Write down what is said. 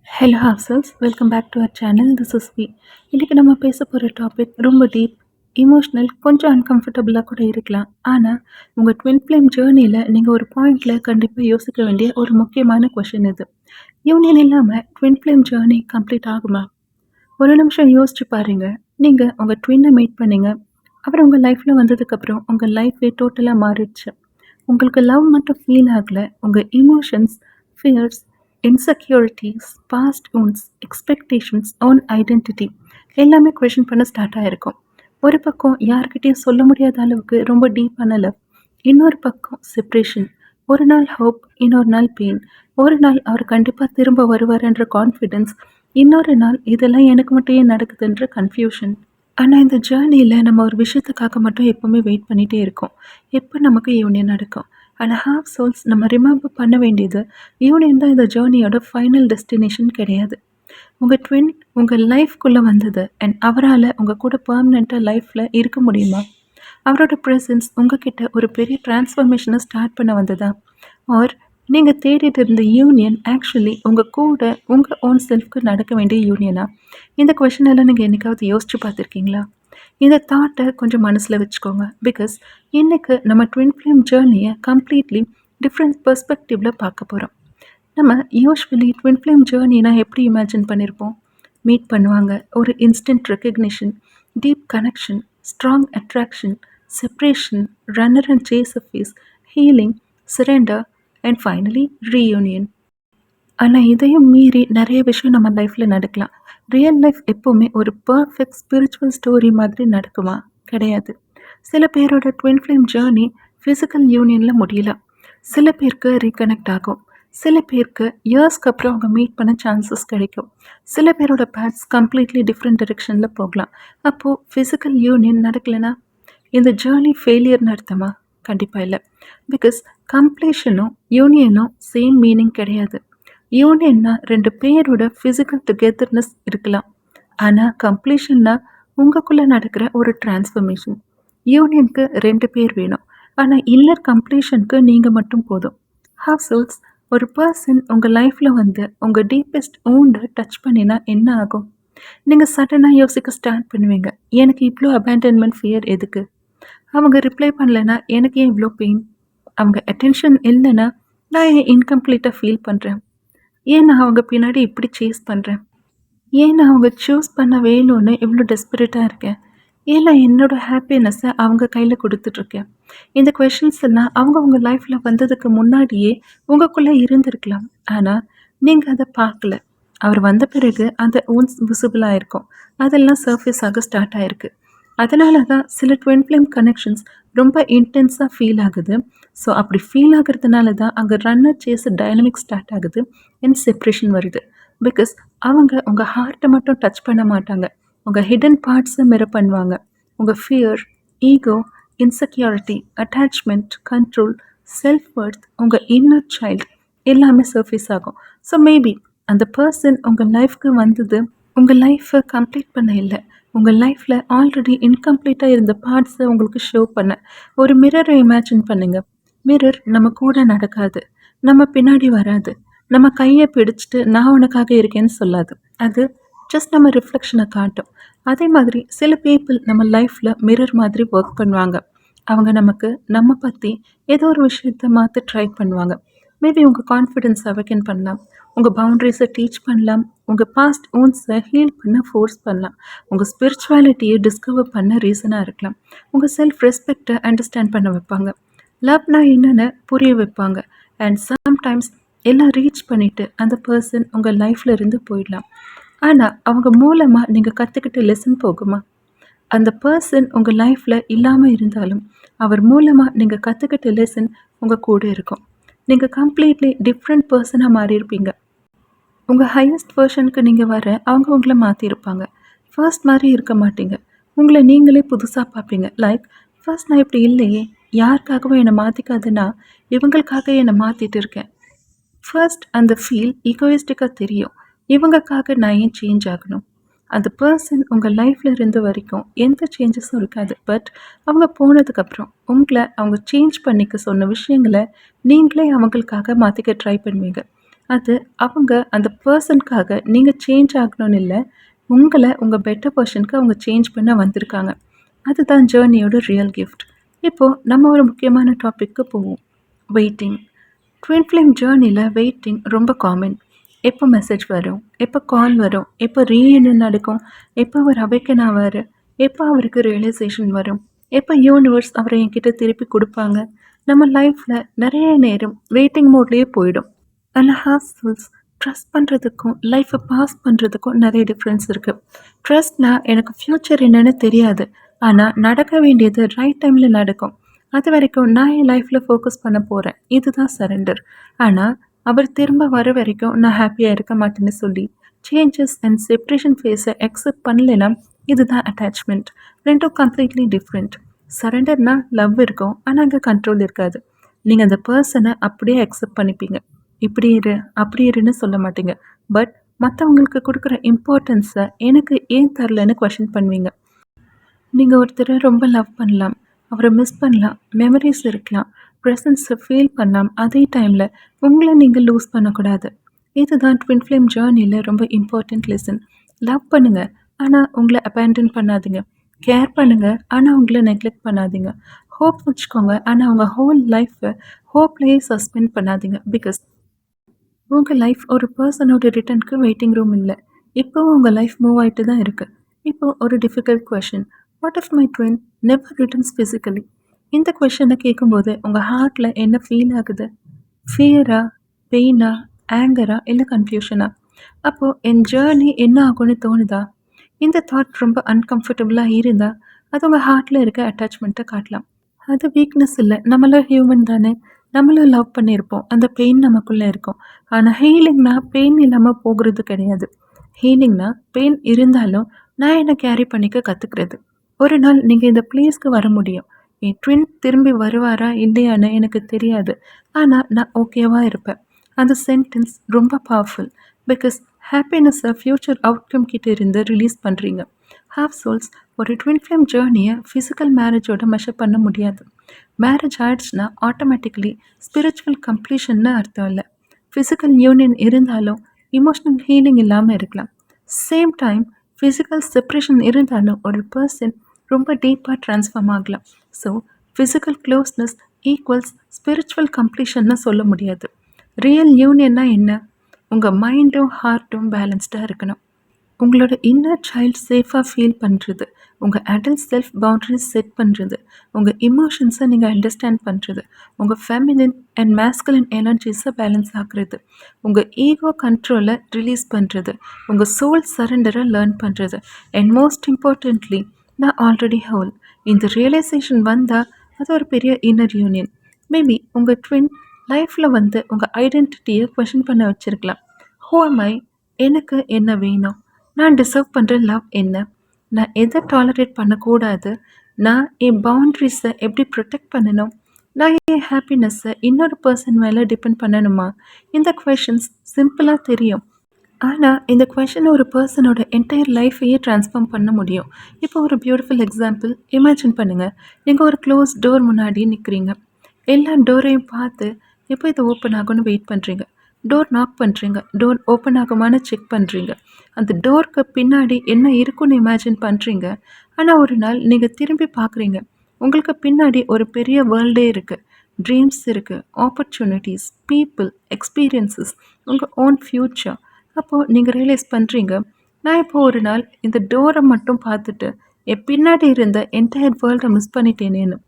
Hello ஹாப்சல்ஸ் welcome back to our channel. This is V. இன்றைக்கி நம்ம பேச போகிற டாபிக் ரொம்ப டீப், இமோஷ்னல், கொஞ்சம் அன்கம்ஃபர்டபுளாக கூட இருக்கலாம். ஆனால் உங்கள் ட்வின் ஃப்ளேம் ஜேர்னியில் நீங்கள் ஒரு பாயிண்டில் கண்டிப்பாக யோசிக்க வேண்டிய ஒரு முக்கியமான கொஷின் இது. யூனியன் இல்லாமல் ட்வின் ஃப்ளேம் ஜேர்னி கம்ப்ளீட் ஆகுமா? ஒரு நிமிஷம் யோசிச்சு பாருங்க. நீங்கள் உங்கள் ட்வின்னை மீட் பண்ணீங்க. அவர் உங்கள் லைஃப்பில் வந்ததுக்கப்புறம் உங்கள் லைஃபே டோட்டலாக மாறிடுச்சு. உங்களுக்கு லவ் மட்டும் ஃபீல் ஆகல. உங்கள் emotions, fears, insecurities, past wounds, expectations, own identity எல்லாமே கொஷின் பண்ண ஸ்டார்ட் ஆகிருக்கும். ஒரு பக்கம் யார்கிட்டயும் சொல்ல முடியாத அளவுக்கு ரொம்ப டீப்பான லவ். இன்னொரு பக்கம் செப்ரேஷன். ஒரு நாள் ஹோப், இன்னொரு நாள் பெயின். ஒரு நாள் அவர் கண்டிப்பாக திரும்ப வருவார்ன்ற கான்ஃபிடென்ஸ், இன்னொரு நாள் இதெல்லாம் எனக்கு மட்டும் ஏன் நடக்குதுன்ற கன்ஃபியூஷன். ஆனால் இந்த ஜேர்னியில் நம்ம ஒரு விஷயத்துக்காக மட்டும் எப்போவுமே வெயிட் பண்ணிகிட்டே இருக்கோம். எப்போ நமக்கு யூனியன் நடக்கும். ஆனால் ஹாஃப் சோல்ஸ் நம்ம ரிமெம்பர் பண்ண வேண்டியது, யூனியன் தான் இந்த ஜேர்னியோட ஃபைனல் டெஸ்டினேஷன் கிடையாது. உங்கள் ட்வின் உங்கள் லைஃப்குள்ளே வந்தது அண்ட் அவரால் உங்கள் கூட பெர்மனெண்ட்டாக லைஃப்பில் இருக்க முடியுமா? அவரோட ப்ரெசன்ஸ் உங்ககிட்ட ஒரு பெரிய டிரான்ஸ்ஃபர்மேஷனை ஸ்டார்ட் பண்ண வந்ததா? ஆர் நீங்கள் தேடிட்டு இருந்த யூனியன் ஆக்சுவலி உங்கள் கூட உங்கள் ஓன் செல்ஃப்க்கு நடக்க வேண்டிய யூனியனா? இந்த கொஷின் எல்லாம் நீங்கள் என்னைக்காவது யோசிச்சு பார்த்துருக்கீங்களா? இந்த தாட்டை கொஞ்சம் மனசில் வச்சுக்கோங்க. பிகாஸ் இன்றைக்கு நம்ம ட்வின் ஃப்ளேம் ஜேர்னியை கம்ப்ளீட்லி டிஃப்ரெண்ட் பெர்ஸ்பெக்டிவில் பார்க்க போகிறோம். நம்ம யூஸ்வலி ட்வின் ஃப்ளேம் ஜேர்னினா எப்படி இமேஜின் பண்ணியிருப்போம்? மீட் பண்ணுவாங்க, ஒரு instant recognition, deep connection, strong attraction, separation, runner and chase phase, healing, surrender and finally reunion. ஆனால் இதையும் மீறி நிறைய விஷயம் நம்ம லைஃப்பில் நடக்கலாம். ரியல் லைஃப் எப்போவுமே ஒரு பர்ஃபெக்ட் ஸ்பிரிச்சுவல் ஸ்டோரி மாதிரி நடக்குமா? கிடையாது. சில பேரோட ட்வின் ஃப்ளேம் ஜேர்னி ஃபிசிக்கல் யூனியனில் முடியல. சில பேருக்கு ரீகனெக்ட் ஆகும். சில பேருக்கு இயர்ஸ்க்கு அப்புறம் அவங்க மீட் பண்ண சான்சஸ் கிடைக்கும். சில பேரோட பேட்ஸ் கம்ப்ளீட்லி டிஃப்ரெண்ட் டிரெக்ஷனில் போகலாம். அப்போது ஃபிசிக்கல் யூனியன் நடக்கலைன்னா இந்த ஜேர்னி ஃபெயிலியர்னு அர்த்தமா? கண்டிப்பாக இல்லை. பிகாஸ் கம்ப்ளீஷனும் யூனியனும் சேம் மீனிங் கிடையாது. யூனியன்னா ரெண்டு பேரோட ஃபிசிக்கல் டுகெதர்னஸ் இருக்கலாம். ஆனால் கம்ப்ளீஷன்னா உங்களுக்குள்ளே நடக்கிற ஒரு டிரான்ஸ்ஃபர்மேஷன். யூனியனுக்கு ரெண்டு பேர் வேணும். ஆனால் இன்னர் கம்ப்ளீஷனுக்கு நீங்கள் மட்டும் போதும். ஹாஃப் சோல்ஸ், ஒரு பர்சன் உங்கள் லைஃப்பில் வந்து உங்கள் டீப்பஸ்ட் ஊண்டை டச் பண்ணினா என்ன ஆகும்? நீங்கள் சடனாக யோசிக்க ஸ்டார்ட் பண்ணுவீங்க. எனக்கு இவ்வளோ அபேண்டன்மெண்ட் ஃபியர் எதுக்கு? அவங்க ரிப்ளை பண்ணலைன்னா எனக்கு ஏன் இவ்வளோ பெயின்? அவங்க அட்டென்ஷன் இல்லைன்னா நான் ஏன் இன்கம்ப்ளீட்டாக ஃபீல் பண்ணுறேன்? ஏன் நான் அவங்க பின்னாடி இப்படி சேஸ் பண்ணுறேன்? ஏன் நான் அவங்க சூஸ் பண்ண வேணும்னு இவ்வளோ டெஸ்பரேட்டாக இருக்கேன்? ஏன் நான் என்னோடய ஹாப்பினஸ்ஸை அவங்க கையில் கொடுத்துட்ருக்கேன்? இந்த கொஷின்ஸ் எல்லாம் அவங்க உங்கள் லைஃப்பில் வந்ததுக்கு முன்னாடியே உங்களுக்குள்ளே இருந்திருக்கலாம். ஆனால் நீங்கள் அதை பார்க்கல. அவர் வந்த பிறகு அந்த ஊன்ஸ் விசிபிளாக இருக்கும். அதெல்லாம் சர்ஃபேஸ் ஆக ஸ்டார்ட் ஆகிருக்கு. அதனால தான் சில ட்வின் ஃப்ளேம் கனெக்ஷன்ஸ் ரொம்ப இன்டென்ஸாக ஃபீல் ஆகுது. ஸோ அப்படி ஃபீல் ஆகிறதுனால தான் அங்கே ரன்னர் சேஸ் டைனமிக் ஸ்டார்ட் ஆகுது அண்ட் செப்ரேஷன் வருது. பிகாஸ் அவங்க உங்கள் ஹார்ட்டை மட்டும் டச் பண்ண மாட்டாங்க. உங்கள் ஹிடன் பார்ட்ஸை மிரர் பண்ணுவாங்க. உங்கள் fear, ego, insecurity, attachment, control, self worth, உங்கள் இன்னர் சைல்டு எல்லாமே சர்ஃபேஸ் ஆகும். ஸோ மேபி அந்த பர்சன் உங்கள் லைஃப்க்கு வந்தது உங்கள் லைஃப்பை கம்ப்ளீட் பண்ண இல்லை. உங்கள் லைஃப்பில் ஆல்ரெடி இன்கம்ப்ளீட்டாக இருந்த பார்ட்ஸை உங்களுக்கு ஷோ பண்ண. ஒரு மிரரை இமேஜின் பண்ணுங்கள். மிரர் நம்ம கூட நடக்காது, நம்ம பின்னாடி வராது, நம்ம கையை பிடிச்சிட்டு நான் உனக்காக இருக்கேன்னு சொல்லாது. அது ஜஸ்ட் நம்ம ரிஃப்ளெக்ஷனை காட்டும். அதே மாதிரி சில பீப்புள் நம்ம லைஃப்பில் மிரர் மாதிரி ஒர்க் பண்ணுவாங்க. அவங்க நமக்கு நம்ம பற்றி ஏதோ ஒரு விஷயத்தை மாற்ற ட்ரை பண்ணுவாங்க. மேபி உங்கள் கான்ஃபிடென்ஸ் அவேக்கன் பண்ணலாம், உங்கள் பவுண்ட்ரிஸை டீச் பண்ணலாம், உங்கள் பாஸ்ட் ஓன்ஸை ஹீல் பண்ண ஃபோர்ஸ் பண்ணலாம், உங்கள் ஸ்பிரிச்சுவாலிட்டியை டிஸ்கவர் பண்ண ரீசனாக இருக்கலாம், உங்கள் செல்ஃப் ரெஸ்பெக்டை அண்டர்ஸ்டாண்ட் பண்ண வைப்பாங்க, லவ்னா என்னென்னு புரிய வைப்பாங்க. அண்ட் சம்டைம்ஸ் எல்லாம் ரீச் பண்ணிவிட்டு அந்த பர்சன் உங்கள் லைஃப்பில் இருந்து போயிடலாம். ஆனால் அவங்க மூலமாக நீங்கள் கற்றுக்கிட்ட லெசன் போகுமா? அந்த பர்சன் உங்கள் லைஃப்பில் இல்லாமல் இருந்தாலும் அவர் மூலமாக நீங்கள் கற்றுக்கிட்ட லெசன் உங்கள் கூட இருக்கும். நீங்கள் கம்ப்ளீட்லி டிஃப்ரெண்ட் பர்சனாக மாறியிருப்பீங்க. உங்கள் ஹையஸ்ட் வெர்ஷனுக்கு நீங்கள் வர அவங்க உங்களை மாற்றிருப்பாங்க. ஃபர்ஸ்ட் மாதிரி இருக்க மாட்டீங்க. உங்களை நீங்களே புதுசாக பார்ப்பீங்க. லைக், ஃபர்ஸ்ட் நான் இப்படி இல்லையே, யாருக்காகவும் என்னை மாற்றிக்காதுன்னா இவங்களுக்காக என்னை மாற்றிட்டு இருக்கேன். ஃபர்ஸ்ட் அந்த ஃபீல் ஈகோயிஸ்டிக்காக தெரியும். இவங்களுக்காக நான் ஏன் சேஞ்ச் ஆகணும்? அந்த பர்சன் உங்கள் லைஃப்பில் இருந்த வரைக்கும் எந்த சேஞ்சஸும் இருக்காது. பட் அவங்க போனதுக்கப்புறம் உங்களை அவங்க சேஞ்ச் பண்ணிக்க சொன்ன விஷயங்களை நீங்களே அவங்களுக்காக மாற்றிக்க ட்ரை பண்ணுவீங்க. அது அவங்க அந்த பெர்சனுக்காக நீங்க சேஞ்ச் ஆகணும்னு இல்ல. உங்கள உங்க பெட்டர் வெர்ஷனுக்கு அவங்க சேஞ்ச் பண்ண வந்திருக்காங்க. அதுதான் ஜர்னியோட ரியல் கிஃப்ட். இப்போ நம்ம ஒரு முக்கியமான டாபிக்கு போவோம். வெயிட்டிங். ட்வின் ஃப்ளேம் ஜர்னில வெயிட்டிங் ரொம்ப காமன். எப்போ மெசேஜ் வரும்? எப்போ கால் வரும்? எப்போ ரீயூனியன் நடக்கும்? எப்போ அவர் அவேக்கன் ஆவாரு? எப்போ அவருக்கு ரியலைசேஷன் வரும்? எப்போ யூனிவர்ஸ் அவரை என்கிட்ட திருப்பி குடுப்பாங்க? நம்ம லைஃப்ல நெறைய நேரம் வெயிட்டிங் மோட்லயே போயிடும். ஆனா ஹாஸ்டல்ஸ் ட்ரஸ்ட் பண்ணுறதுக்கும் லைஃப்பை பாஸ் பண்ணுறதுக்கும் நிறைய டிஃப்ரென்ஸ் இருக்குது. ட்ரஸ்ட்னா எனக்கு ஃப்யூச்சர் என்னன்னு தெரியாது, ஆனால் நடக்க வேண்டியது ரைட் டைமில் நடக்கும். அது வரைக்கும் நான் என் லைஃப்பில் ஃபோக்கஸ் பண்ண போகிறேன், இதுதான் சரண்டர். ஆனால் அவர் திரும்ப வர வரைக்கும் நான் ஹாப்பியாக இருக்க மாட்டேன்னு சொல்லி சேஞ்சஸ் அண்ட் செப்ரேஷன் ஃபேஸை அக்செப்ட் பண்ணலைன்னா இதுதான் அட்டாச்மெண்ட். ரெண்டும் கம்ப்ளீட்லி டிஃப்ரெண்ட். சரண்டர்னா லவ் இருக்கும், ஆனால் அங்கே கண்ட்ரோல் இருக்காது. நீங்கள் அந்த பர்சனை அப்படியே அக்செப்ட் பண்ணிப்பீங்க. இப்படி இரு, அப்படி இருன்னு சொல்ல மாட்டீங்க. பட் மற்றவங்களுக்கு கொடுக்குற இம்பார்ட்டன்ஸை எனக்கு ஏன் தரலன்னு கொஷின் பண்ணுவீங்க. நீங்கள் ஒருத்தரை ரொம்ப லவ் பண்ணலாம், அவரை மிஸ் பண்ணலாம், மெமரிஸ் இருக்கலாம், ப்ரெசன்ஸை ஃபீல் பண்ணலாம். அதே டைமில் உங்களை நீங்கள் லூஸ் பண்ணக்கூடாது. இதுதான் ட்வின் ஃப்ளேம் ஜேர்னியில் ரொம்ப இம்பார்ட்டண்ட் லெசன். லவ் பண்ணுங்கள், ஆனால் உங்களை அபேண்டன் பண்ணாதீங்க. கேர் பண்ணுங்கள், ஆனால் உங்களை நெக்லெக்ட் பண்ணாதீங்க. ஹோப் வச்சுக்கோங்க, ஆனால் உங்கள் ஹோல் லைஃப்பை ஹோப்லேயே சஸ்பெண்ட் பண்ணாதீங்க. பிகாஸ் உங்கள் லைஃப் ஒரு பர்சனோட ரிட்டர்னுக்கு வெயிட்டிங் ரூம் இல்லை. இப்போவும் உங்கள் லைஃப் மூவ் ஆகிட்டு தான் இருக்குது. இப்போது ஒரு difficult question. What if my twin never returns physically? இந்த கொஷனை கேட்கும்போது உங்கள் ஹார்ட்டில் என்ன ஃபீல் ஆகுது? ஃபியரா, பெயினா, ஆங்கரா, இல்லை கன்ஃபியூஷனா? அப்போது என் ஜேர்னி என்ன ஆகும்னு தோணுதா? இந்த தாட் ரொம்ப அன்கம்ஃபர்டபுளாக இருந்தால் அது உங்கள் ஹார்ட்டில் இருக்க அட்டாச்மெண்ட்டை காட்டலாம். அது வீக்னஸ் இல்லை, நம்மளும் ஹியூமன் தானே, நம்மளும் லவ் பண்ணியிருப்போம், அந்த பெயின் நமக்குள்ளே இருக்கும். ஆனால் ஹீலிங்னா பெயின் இல்லாமல் போகிறது கிடையாது. ஹீலிங்னா பெயின் இருந்தாலும் நான் என்னை கேரி பண்ணிக்க கற்றுக்கிறது. ஒரு நாள் நீங்கள் இந்த பிளேஸ்க்கு வர முடியும். என் ட்வின் திரும்பி வருவாரா இல்லையான்னு எனக்கு தெரியாது, ஆனால் நான் ஓகேவாக இருப்பேன். அந்த சென்டென்ஸ் ரொம்ப பவர்ஃபுல். பிகாஸ் ஹாப்பினஸ்ஸை ஃப்யூச்சர் அவுட்கம் கிட்ட இருந்து ரிலீஸ் பண்ணுறீங்க. ஹாஃப் சோல்ஸ் ஒரு ட்வின் ஃப்ளேம் ஜேர்னியை ஃபிசிக்கல் மேரேஜோட மெஷர் பண்ண முடியாது. மேரேஜ் ஆயிடுச்சுன்னா ஆட்டோமேட்டிக்கலி ஸ்பிரிச்சுவல் கம்ப்ளீஷன்னு அர்த்தம் இல்லை. ஃபிசிக்கல் யூனியன் இருந்தாலும் இமோஷனல் ஹீலிங் இல்லாமல் இருக்கலாம். சேம் டைம் ஃபிசிக்கல் செப்ரேஷன் இருந்தாலும் ஒரு பர்சன் ரொம்ப டீப்பாக ட்ரான்ஸ்ஃபார்ம் ஆகலாம். So physical closeness equals spiritual கம்ப்ளீஷன்னு சொல்ல முடியாது. ரியல் யூனியன்னா என்ன? உங்கள் மைண்டும் ஹார்ட்டும் பேலன்ஸ்டாக இருக்கணும். உங்களோட இன்னர் சைல்ட் சேஃபாக ஃபீல் பண்ணுறது, உங்கள் அடல்ட் செல்ஃப் பவுண்டரிஸ் செட் பண்ணுறது, உங்கள் இமோஷன்ஸை நீங்கள் அண்டர்ஸ்டாண்ட் பண்ணுறது, உங்கள் ஃபெமினின் அண்ட் மேஸ்குலின் எனர்ஜிஸை பேலன்ஸ் ஆக்குறது, உங்கள் ஈகோ கண்ட்ரோலை ரிலீஸ் பண்ணுறது, உங்கள் சோல் சரண்டரை லேர்ன் பண்ணுறது, அண்ட் மோஸ்ட் இம்பார்ட்டண்ட்லி நான் ஆல்ரெடி ஹோல். இந்த ரியலைசேஷன் வந்தால் அது ஒரு பெரிய இன்னர் யூனியன். மேபி உங்கள் ட்வின் லைஃப்பில் வந்து உங்கள் ஐடென்டிட்டியை கொஷின் பண்ண வச்சுருக்கலாம். Who am I? எனக்கு என்ன வேணும்? நான் டிசர்வ் பண்ணுற லவ் என்ன? நான் எதை டாலரேட் பண்ணக்கூடாது? நான் என் பவுண்ட்ரிஸை எப்படி ப்ரொடெக்ட் பண்ணணும்? நான் என் ஹாப்பினஸ்ஸை இன்னொரு பர்சன் மேலே டிபெண்ட் பண்ணணுமா? இந்த கொஷின்ஸ் சிம்பிளாக தெரியும், ஆனால் இந்த கொஷின் ஒரு பர்சனோட என்டையர் லைஃப்பையே ட்ரான்ஸ்ஃபார்ம் பண்ண முடியும். இப்போ ஒரு பியூட்டிஃபுல் எக்ஸாம்பிள் இமேஜின் பண்ணுங்கள். நீங்கள் ஒரு க்ளோஸ் டோர் முன்னாடி நிற்கிறீங்க. எல்லா டோரையும் பார்த்து எப்போ இது ஓப்பன் ஆகும்னு வெயிட் பண்ணுறீங்க. டோர் நாக் பண்ணுறீங்க, டோர் ஓப்பன் ஆகுமான்னு செக் பண்ணுறீங்க. அந்த டோருக்கு பின்னாடி என்ன இருக்குன்னு இமேஜின் பண்ணுறீங்க. ஆனால் ஒரு நாள் நீங்கள் திரும்பி பார்க்குறீங்க, உங்களுக்கு பின்னாடி ஒரு பெரிய வேர்ல்டே இருக்குது. ட்ரீம்ஸ் இருக்குது, ஆப்பர்ச்சுனிட்டிஸ், பீப்புள், எக்ஸ்பீரியன்ஸஸ், உங்கள் ஓன் ஃப்யூச்சர். அப்போது நீங்கள் ரியலைஸ் பண்ணுறீங்க, நான் இப்போ ஒரு நாள் இந்த டோரை மட்டும் பார்த்துட்டு என் பின்னாடி இருந்த என்டையர் வேர்ல்டை மிஸ் பண்ணிட்டேனேன்னு.